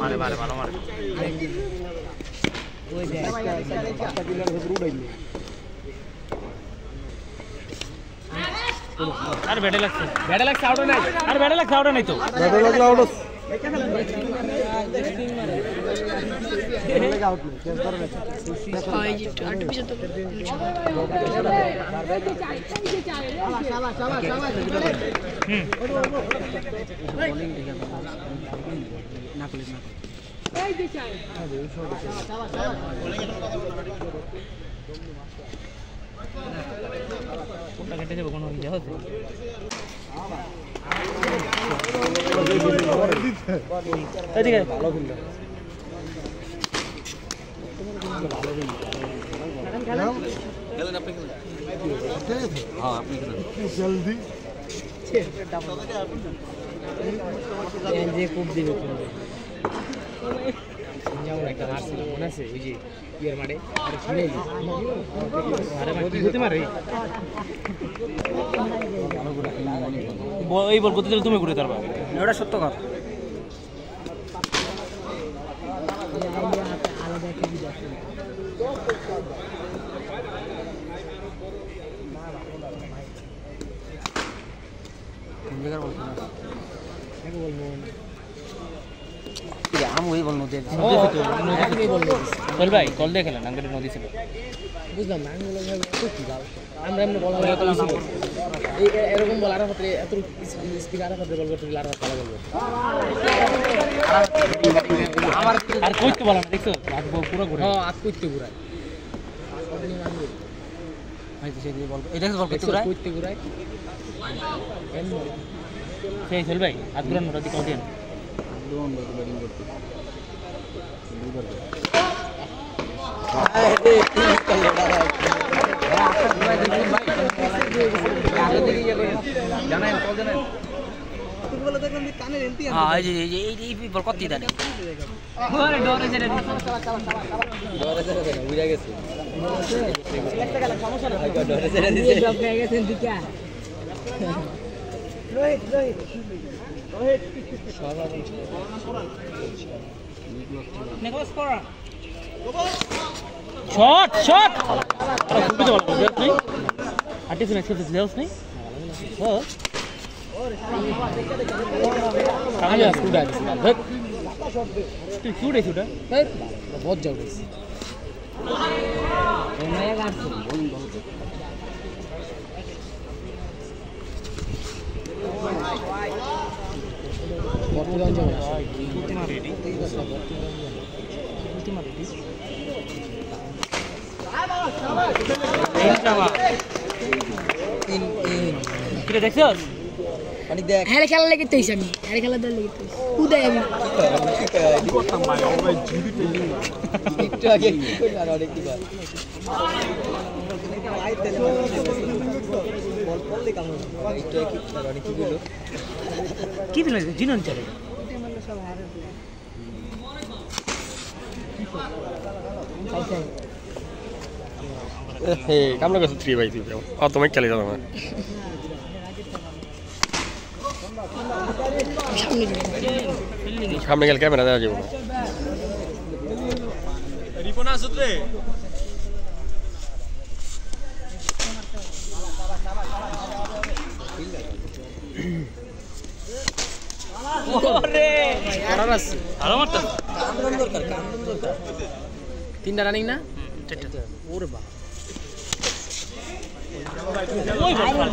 মারে মারে ভালো মারে ওই দেখ পাঁচটা কিলার ভিতর উড়াইলো আর ব্যাটে লাগছে আউট নাই আর ব্যাটে লাগছে আউট নাই তো ব্যাটে লাগলো আউট কোনটা কেটে যাবে কোনো ইয়ে হচ্ছে এদিকে ভালো খেললো খেলেন আপনি খেলেন হ্যাঁ আপনি খেলেন জলদি যে খুব দিবে যেমন একটা মারছিল মনে আছে ওই যে ইয়ের মাঠে আরে শুনে আরে কি হতে মারে এই বল করতে তুমি করে তারবা এটা সত্য কথা আলাদা একটা কি দেখো কোন জায়গার বলছো না আমি বলবো আমি ওই বল নদী চল ভাই কল দিয়ে খেলেন আঙ্গুলের নদী ছিল বুঝলাম না আঙ্গুলের কি গাল আমরা এমনি বলা এরকম বলার ক্ষেত্রে এত স্পিকার ক্ষেত্রে বল করতে লার ভালো বলবো আর কইতে বলা না দেখছো আজ পুরো ঘুরে হ্যাঁ আজ কইতে ঘুরায় ভাই সে দিয়ে বল এটা বল কইতে ঘুরায় কইতে ঘুরায় সেই চল ভাই আজ ঘুরান নদী কল দিয়ে লোন ব্যাটিং করতে শট শট খুবই তো ভালো নেই আর্টিস্ট এক্সেস দেওস নেই হ্যাঁ কাজ স্টুডা দেখ তুই ছুড়ে ছুড়া দেখ বহুত যাও গেছে নয়া গাছে বল বহুত বর্তমান যাও ultima ready ultima ready কিরে দেখছস অনেক দেখ আরে খেলা লাগি তইছ আমি আরে খেলা দল লাগি তইছ উদয় আমি করতাম ভাই ওই জিবি টেলিং একটু আগে কি কই আর অনেক কি কর বল পড়লে কাম একটু কি আর অনেক কি হলো কি দিল জিনন চলে হে কামলা গেছে 3 বাই 3 অটোমেটিক চলে যাবে না সামনে গেল ক্যামেরা দেওয়া যাবে না রিপনা সুত্রে ওরে আরারাস আরামাত কান্দন দরকার তিনটা রানিং না চারটা ওরে বাবা ওই বল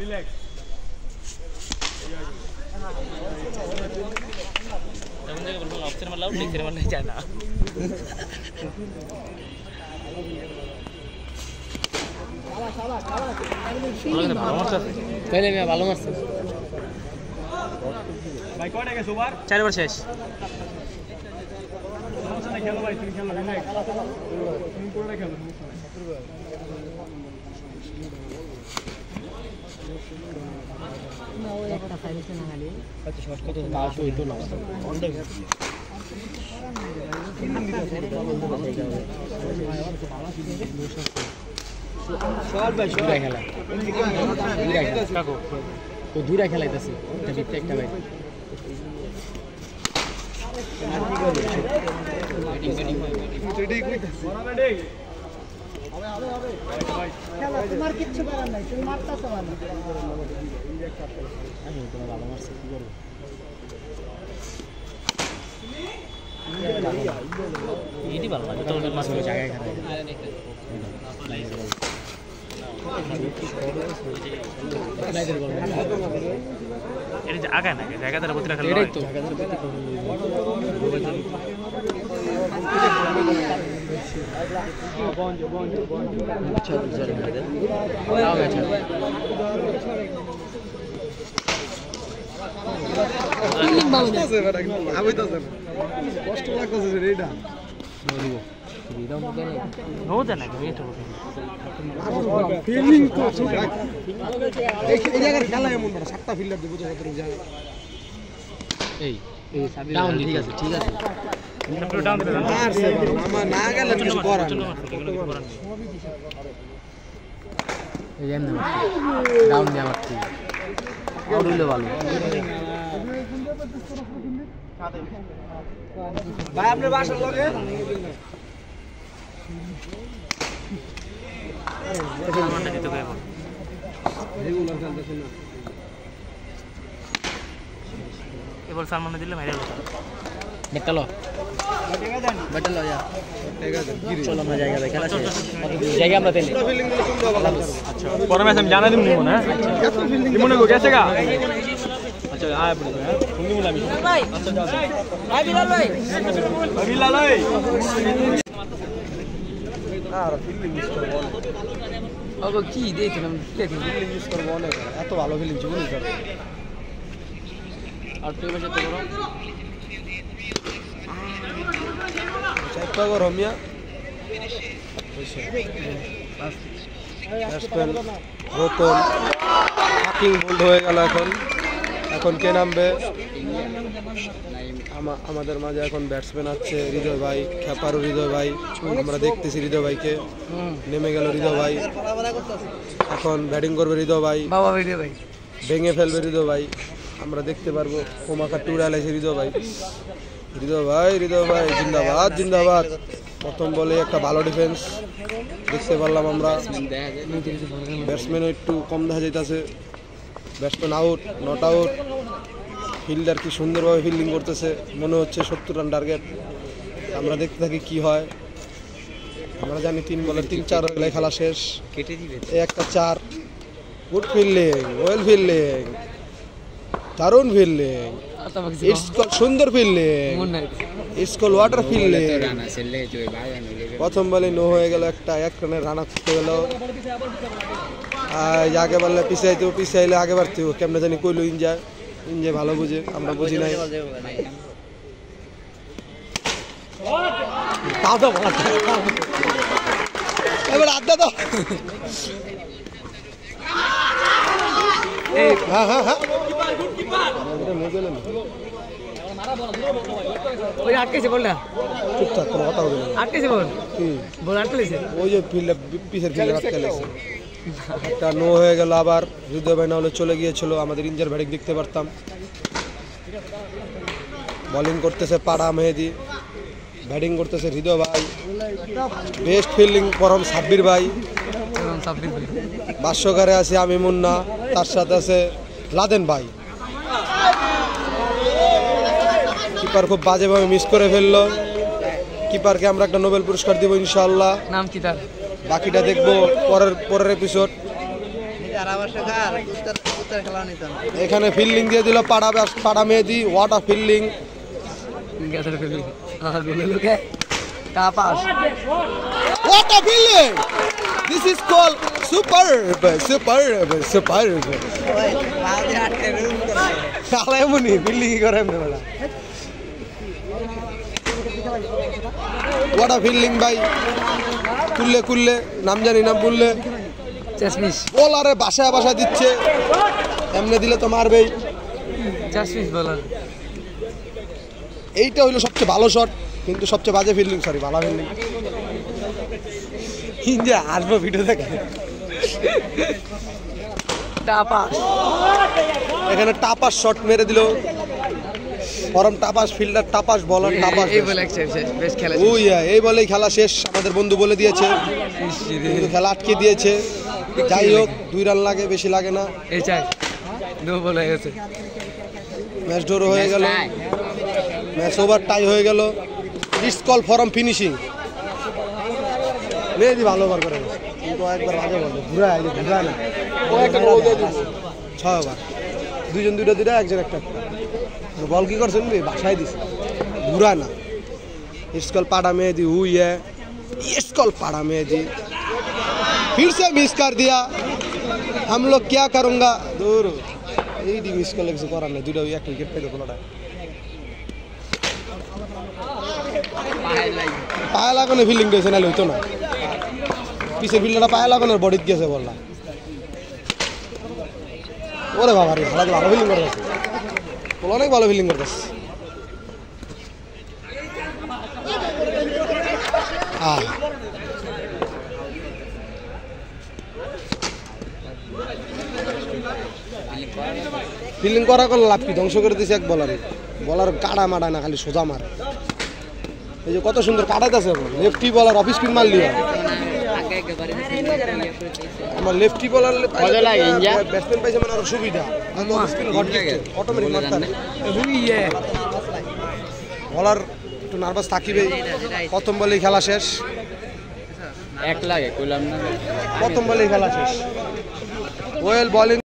রিল্যাক্স তেমন জায়গা বলবো অপশন মারলাও লিখে মারলে যায় না তাইলে ভালো মারছে ভাই কয়টা গেছে ওভার 4 ওভার শেষ খেলো ভাই তুমি খেলো তুমি পুরোটা খেলো না ওই একটা ফাইনাল না খালি আচ্ছা শর্ট কত দাও হইতো না অন্ডে শর্ট ভাই শর্ট খেলা কাকু তো দূরে খেলাইতেছে একটা বিটটা একটা ভাই তোমার কিচ্ছু করার নাই, তুমি মারতেছো ভালো। এটি ভালো লাগে, তোর মাছ জায়গায় খারাপ। এটা যে আগায় না, জায়গা তারা প্রতি রাখা এটাই তো কষ্ট লাগতেছে এটা নৌতে না ফিল্ডিং তো এই জায়গার খেলা এমন বড় 7টা ফিল্ডার দেবো যতটুকু জায়গা এই ডাউন ঠিক আছে ঠিক আছে ডাউন দিবেন আমার না গেলে কিছু করার না এই এমন ডাউন দিয়ে মারছি আউট হইলো ভালো ভাই আপনার বাসার লগে সালমানটা দিতে হবে রেগুলার খেলতেছ না এবার সালমানটা দিলে মাইরা গেল বেটালো বেটালো যা চলো আমরা জায়গা দেখে খেলা শেষ জায়গা আমরা তেলে ফিল্ডিং গুলো তুমি দাও ভালো আচ্ছা পরে ম্যাচ আমি জানা দিব নি মনে মনে গো গেছে গা আচ্ছা আয় বলে হ্যাঁ তুমি বলে আমি ভাই ভাই বিলাল ভাই বিলাল ভাই আর ফিল্ডিং মিস করব ওগো কি দেখছিলাম ফিল্ডিং মিস করব অনেক এত ভালো ফিল্ডিং জীবনে স্যার আর তুই বসে তো করো চেষ্টা কর রমিয়া ব্যাটসম্যান রতন হাকিং বোল্ড হয়ে গেল এখন কে নামবে আমাদের মাঝে এখন ব্যাটসম্যান আছে হৃদয় ভাই খেপারু হৃদয় ভাই আমরা দেখতেছি হৃদয় ভাইকে নেমে গেল হৃদয় ভাই এখন ব্যাটিং করবে হৃদয় ভাই বাবা হৃদয় ভাই ভেঙে ফেলবে হৃদয় ভাই আমরা দেখতে পারবো কোমাকা টুর আলাইছে হৃদয় ভাই জিন্দাবাদ জিন্দাবাদ প্রথম বলে একটা ভালো ডিফেন্স দেখতে পারলাম আমরা ব্যাটসম্যান একটু কম দেখা যাইতেছে batsman out not out fielder কি সুন্দরভাবে ফিল্ডিং করতেছে মনে হচ্ছে 70 রান টার্গেট আমরা দেখতে থাকি কি হয় আমরা জানি 3 বলে 3-4 হলে খেলা শেষ কেটে দিবে এই একটা 4 গুড ফিল্ডিং ওয়েল ফিল্ডিং দারুণ ফিল্ডিং ইটস কল সুন্দর fielding it's call water fielding প্রথম বলে নো হয়ে গেল একটা 1 রানের রান আউট হয়ে গেল আগে বললে পিছাইলে আগে বাড়তে কেমনে জানি কইলো ইঞ্জয় ভালো বুঝে আমরা বুঝি নাই এবার আড্ডা দাও হ্যাঁ হ্যাঁ হ্যাঁ ওই আটকেছে বলটা চুপচাপ কোনো কথা হবে না আটকেছে বল বল আটকেছে ওই যে ফিল্ডে পিছের ফিল্ডে আটকে লেগেছে একটা নো হয়ে গেল আবার হৃদয় ভাই না হলে চলে গিয়েছিল আমাদের ইঞ্জার ব্যাটিং দেখতে পারতাম বোলিং করতেছে পাড়া মেহেদি ব্যাটিং করতেছে হৃদয় ভাই বেস্ট ফিল্ডিং পরম সাব্বির ভাই ভাষ্যকারে আছে আমি মুন্না তার সাথে আছে লাদেন ভাই কিপার খুব বাজেভাবে মিস করে ফেললো কিপারকে আমরা একটা নোবেল পুরস্কার দিব ইনশাআল্লাহ নাম কি তার বাকিটা দেখবো পরের এপিসোড এখানে ফিল্ডিং দিয়ে দিল পাড়া Mehedi what a fielding what a fielding this is call superb এমনি ফিল্ডিং করে এমনি বেলা হোয়াট আ ফিল্ডিং ভাই কুললে নাম জানি না বললে বলারে বাসা দিচ্ছে এমনি দিলে তো মারবেই এইটা হইলো সবচেয়ে ভালো শট কিন্তু সবচেয়ে বাজে ফিল্ডিং সরি ভালো ফিল্ডিং কিনজে আসবো ভিডিও দেখে এখানে টাপার শট মেরে দিল ফরম টাপাস, ফিল্ডার টাপাস, বলার টাপাস। এই বলে বেশ খেলা এই বলেই খেলা শেষ। আমাদের বন্ধু বলে দিয়েছে, কিন্তু খেলা আটকে দিয়েছে। যাই হোক, 2 রান লাগে, বেশি লাগে না। এই চাই নো বল হয়ে গেছে, ম্যাচ ড্র হয়ে গেল, ম্যাচ ওভার, টাই হয়ে গেল। It's call form finishing. Mehedi ভালো ওভার করে গেছে, কিন্তু একবার বাজে বল ঘুরায় না। ও একটা 6 ওভার, 2 জন 2টা, 1 জন একটা। বল কি করছেন বাসায় দিছে, ঘুরায় না। इट्स कॉल पाड़ा मेहदी हुई है, इट्स कॉल पाड़ा मेहदी। फिर से मिस कर दिया, हम लोग क्या करूँगा। दूर ये मिस कर लगे करा नहीं, 2টা 1 উইকেট পেয়ে বলটা পায়ে লাগানো ফিল্ডিং গেছে, নাহলে হইতো না। পিছের ফিল্ডারটা পায়ে লাগানোর বডিতে গেছে বললা। ওরে বাবা রে, ভালো ফিল্ডিং করতেছে, অনেক ভালো ফিল্ডিং করতেছে। ফিল্ডিং করা করলে লাভ কি, ধ্বংস করে দিয়েছে এক বলার কাটা মারা না, খালি সোজা মারে। এই যে কত সুন্দর কাটাইতেছে, লেফটি বলার অফ স্পিন মারলি আমার লেফটি বলার ব্যাটসম্যান পাইছে মানে আরো সুবিধা, অটোমেটিক মারতে বলার একটু নার্ভাস থাকিবে। প্রথম বলেই খেলা শেষ, 1 লাগে কইলাম না, প্রথম বলেই খেলা শেষ। Well bowling.